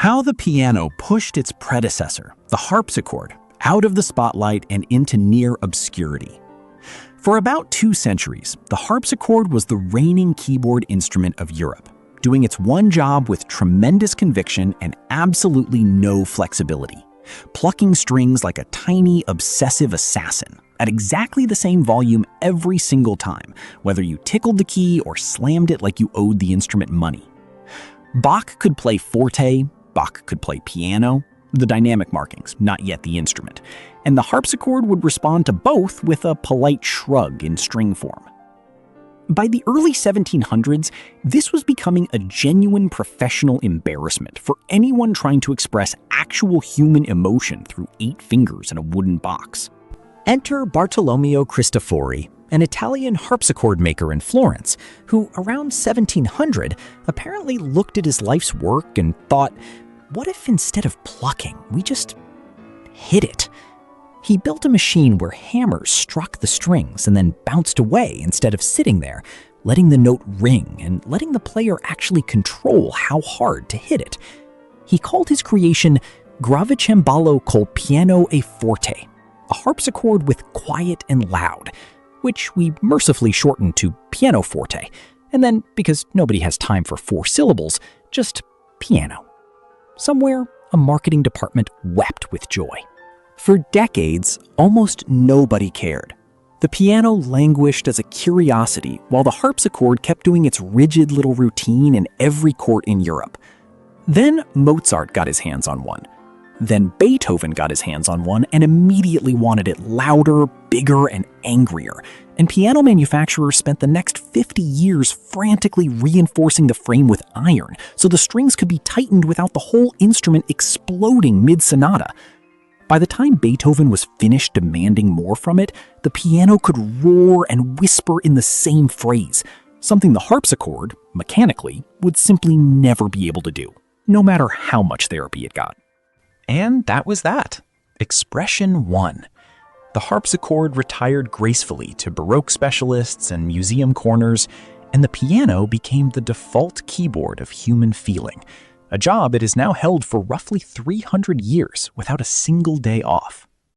How the piano pushed its predecessor, the harpsichord, out of the spotlight and into near obscurity. For about 2 centuries, the harpsichord was the reigning keyboard instrument of Europe, doing its one job with tremendous conviction and absolutely no flexibility, plucking strings like a tiny, obsessive assassin at exactly the same volume every single time, whether you tickled the key or slammed it like you owed the instrument money. Bach could play forte, Bach could play piano, the dynamic markings, not yet the instrument, and the harpsichord would respond to both with a polite shrug in string form. By the early 1700s, this was becoming a genuine professional embarrassment for anyone trying to express actual human emotion through 8 fingers in a wooden box. Enter Bartolomeo Cristofori, an Italian harpsichord maker in Florence, who around 1700 apparently looked at his life's work and thought, what if instead of plucking, we just hit it? He built a machine where hammers struck the strings and then bounced away instead of sitting there, letting the note ring and letting the player actually control how hard to hit it. He called his creation Gravicembalo col piano e forte, a harpsichord with quiet and loud, which we mercifully shortened to pianoforte, and then, because nobody has time for 4 syllables, just piano. Somewhere, a marketing department wept with joy. For decades, almost nobody cared. The piano languished as a curiosity while the harpsichord kept doing its rigid little routine in every court in Europe. Then Mozart got his hands on one. Then Beethoven got his hands on one and immediately wanted it louder, bigger, and angrier. And piano manufacturers spent the next 50 years frantically reinforcing the frame with iron so the strings could be tightened without the whole instrument exploding mid-sonata. By the time Beethoven was finished demanding more from it, the piano could roar and whisper in the same phrase, something the harpsichord, mechanically, would simply never be able to do, no matter how much therapy it got. And that was that. Expression 1. The harpsichord retired gracefully to Baroque specialists and museum corners, and the piano became the default keyboard of human feeling, a job it has now held for roughly 300 years without a single day off.